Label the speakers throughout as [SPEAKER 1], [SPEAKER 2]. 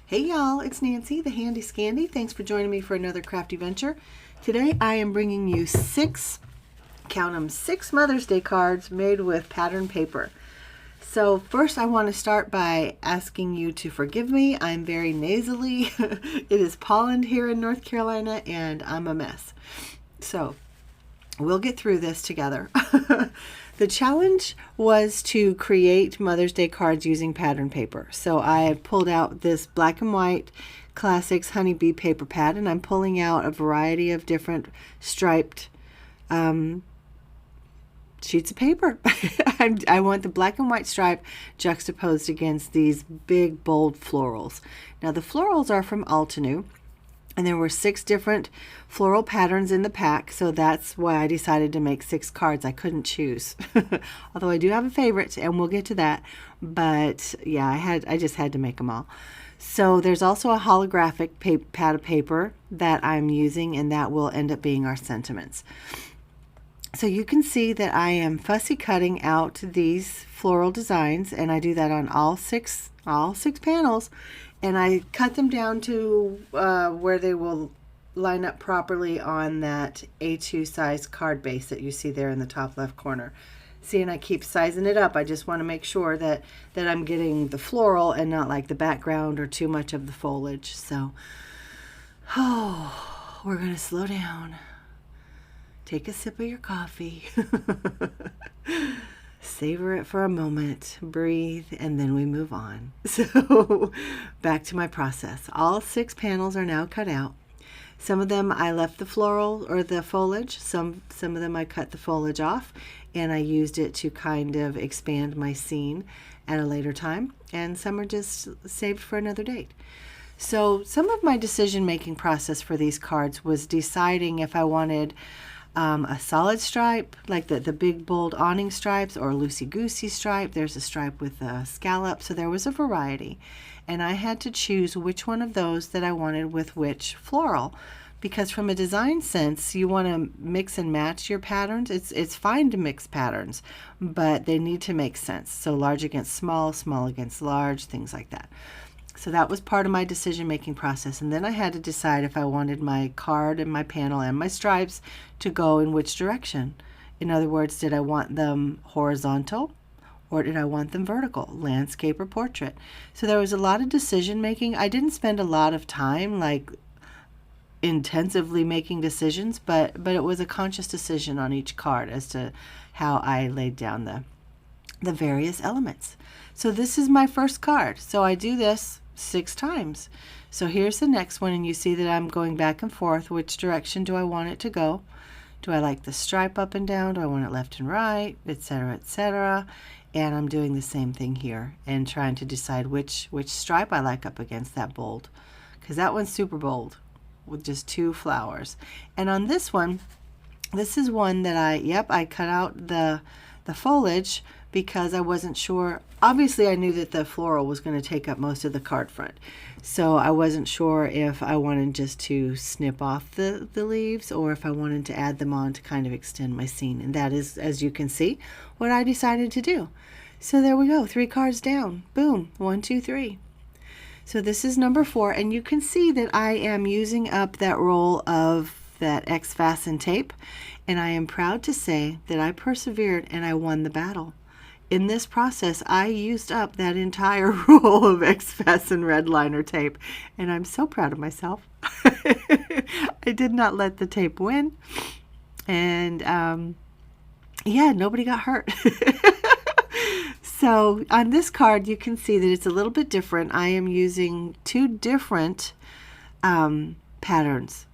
[SPEAKER 1] Hey y'all, it's Nancy, the Handy Scandy. Thanks for joining me for another crafty venture. Today I am bringing you six Mother's Day cards made with pattern paper. So first I want to start by asking you to forgive me. I'm very nasally. It is pollen here in North Carolina and I'm a mess. So we'll get through this together. The challenge was to create Mother's Day cards using pattern paper. So I pulled out this black and white Classics Honeybee paper pad, and I'm pulling out a variety of different striped sheets of paper. I want the black and white stripe juxtaposed against these big, bold florals. Now the florals are from Altenew. And there were 6 different floral patterns in the pack, so that's why I decided to make 6 cards. I couldn't choose. Although I do have a favorite, and we'll get to that. But yeah, I just had to make them all. So there's also a holographic pad of paper that I'm using, and that will end up being our sentiments. So you can see that I am fussy cutting out these floral designs, and I do that on all six panels. And I cut them down to where they will line up properly on that A2 size card base that you see there in the top left corner. See, and I keep sizing it up. I just want to make sure that I'm getting the floral and not like the background or too much of the foliage. So, we're going to slow down. Take a sip of your coffee. Savor it for a moment, breathe, and then we move on. So back to my process. All 6 panels are now cut out. Some of them I left the floral or the foliage. Some of them I cut the foliage off, and I used it to kind of expand my scene at a later time. And some are just saved for another date. So some of my decision-making process for these cards was deciding if I wanted a solid stripe, like the big bold awning stripes, or loosey-goosey stripe. There's a stripe with a scallop, so there was a variety. And I had to choose which one of those that I wanted with which floral. Because from a design sense, you want to mix and match your patterns. It's fine to mix patterns, but they need to make sense. So large against small, small against large, things like that. So that was part of my decision-making process. And then I had to decide if I wanted my card and my panel and my stripes to go in which direction. In other words, did I want them horizontal or did I want them vertical, landscape or portrait? So there was a lot of decision-making. I didn't spend a lot of time like intensively making decisions, but it was a conscious decision on each card as to how I laid down the various elements. So this is my first card. So I do this 6 times. So here's the next one, and you see that I'm going back and forth. Which direction do I want it to go? Do I like the stripe up and down? Do I want it left and right, etc., etc.? And I'm doing the same thing here and trying to decide which stripe I like up against that bold, because that one's super bold with just 2 flowers. And on this one, this is one that I cut out the foliage because I wasn't sure. Obviously, I knew that the floral was going to take up most of the card front. So I wasn't sure if I wanted just to snip off the leaves or if I wanted to add them on to kind of extend my scene. And that is, as you can see, what I decided to do. So there we go, 3 cards down. Boom, 1, 2, 3. So this is number 4, and you can see that I am using up that roll of that X-Fasten tape, and I am proud to say that I persevered and I won the battle. In this process, I used up that entire roll of X-Fasten red liner tape, and I'm so proud of myself. I did not let the tape win, and yeah, nobody got hurt. So on this card, you can see that it's a little bit different. I am using 2 different patterns.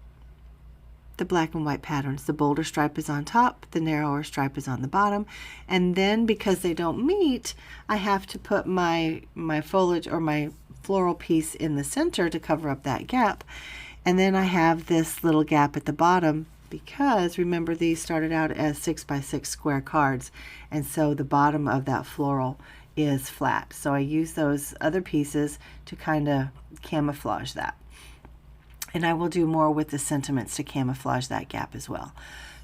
[SPEAKER 1] The black and white patterns. The bolder stripe is on top, the narrower stripe is on the bottom, and then because they don't meet, I have to put my foliage or my floral piece in the center to cover up that gap, and then I have this little gap at the bottom because remember these started out as 6 by 6 square cards, and so the bottom of that floral is flat. So I use those other pieces to kind of camouflage that. And I will do more with the sentiments to camouflage that gap as well.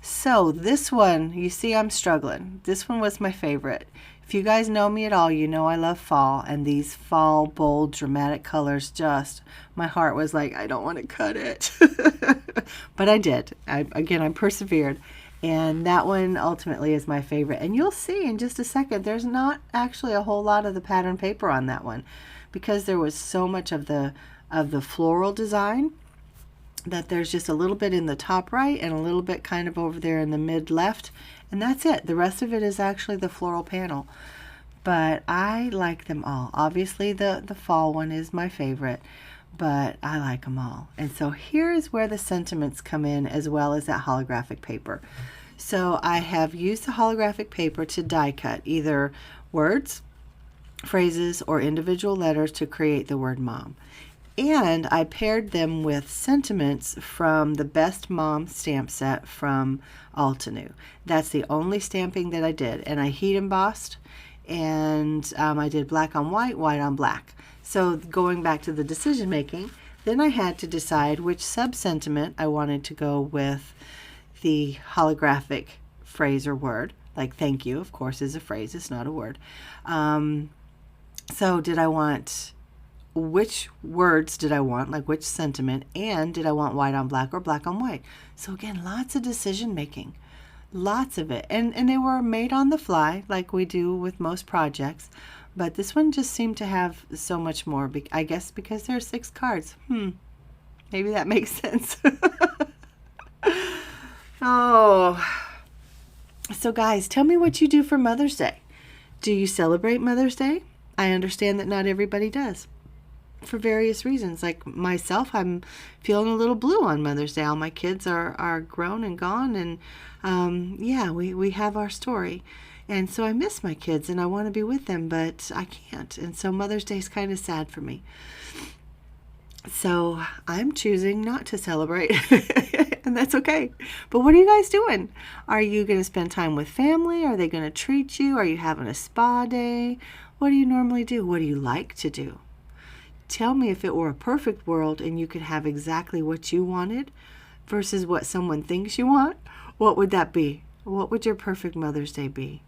[SPEAKER 1] So this one, you see I'm struggling. This one was my favorite. If you guys know me at all, you know I love fall, and these fall, bold, dramatic colors just, my heart was like, I don't want to cut it. But I did. I persevered. And that one ultimately is my favorite. And you'll see in just a second, there's not actually a whole lot of the pattern paper on that one, because there was so much of the floral design that there's just a little bit in the top right and a little bit kind of over there in the mid left. And that's it. The rest of it is actually the floral panel. But I like them all. Obviously the fall one is my favorite, but I like them all. And so here is where the sentiments come in, as well as that holographic paper. So I have used the holographic paper to die cut either words, phrases, or individual letters to create the word mom. And I paired them with sentiments from the Best Mom stamp set from Altenew. That's the only stamping that I did. And I heat embossed, and I did black on white, white on black. So going back to the decision making, then I had to decide which sub-sentiment I wanted to go with the holographic phrase or word. Like thank you, of course, is a phrase, it's not a word. So did I want, which words did I want, like which sentiment, and did I want white on black or black on white? So again, lots of decision making, lots of it. And they were made on the fly like we do with most projects. But this one just seemed to have so much more, I guess because there are 6 cards. Maybe that makes sense. Oh. So guys, tell me what you do for Mother's Day. Do you celebrate Mother's Day? I understand that not everybody does, for various reasons. Like myself, I'm feeling a little blue on Mother's Day. All my kids are grown and gone, and yeah, we have our story. And so I miss my kids and I want to be with them, but I can't. And so Mother's Day is kind of sad for me. So I'm choosing not to celebrate, and that's okay. But what are you guys doing? Are you going to spend time with family? Are they going to treat you? Are you having a spa day? What do you normally do? What do you like to do? Tell me, if it were a perfect world and you could have exactly what you wanted versus what someone thinks you want, what would that be? What would your perfect Mother's Day be?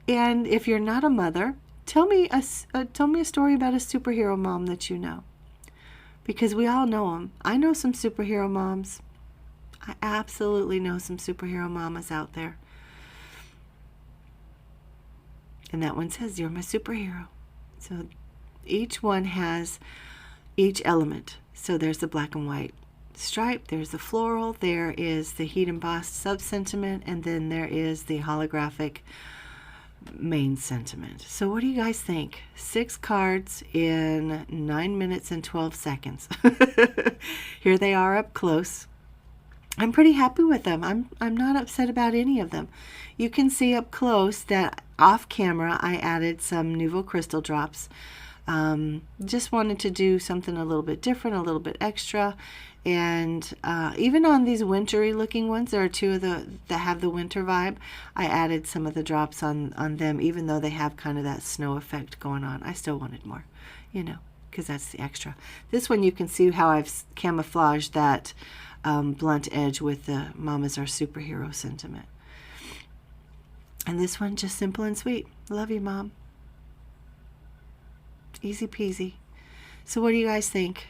[SPEAKER 1] And if you're not a mother, tell me a story about a superhero mom that you know. Because we all know them. I know some superhero moms. I absolutely know some superhero mamas out there. And that one says, you're my superhero. So each one has each element. So there's the black and white stripe, there's the floral, there is the heat embossed sub-sentiment, and then there is the holographic main sentiment. So what do you guys think? 6 cards in 9 minutes and 12 seconds. Here they are up close. I'm pretty happy with them. I'm not upset about any of them. You can see up close that off camera I added some Nouveau Crystal drops. Just wanted to do something a little bit different, a little bit extra. And even on these wintry looking ones, there are 2 of that have the winter vibe. I added some of the drops on them, even though they have kind of that snow effect going on. I still wanted more, you know, because that's the extra. This one you can see how I've camouflaged that blunt edge with the Mamas Are Superhero sentiment. And this one, just simple and sweet. Love you, Mom. Easy peasy. So what do you guys think?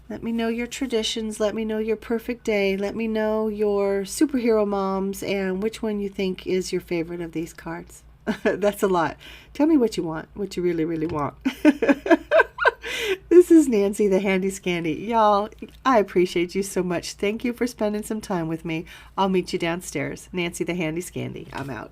[SPEAKER 1] Let me know your traditions. Let me know your perfect day. Let me know your superhero moms and which one you think is your favorite of these cards. That's a lot. Tell me what you want, what you really, really want. This is Nancy the Handy Scandy. Y'all, I appreciate you so much. Thank you for spending some time with me. I'll meet you downstairs. Nancy the Handy Scandy. I'm out.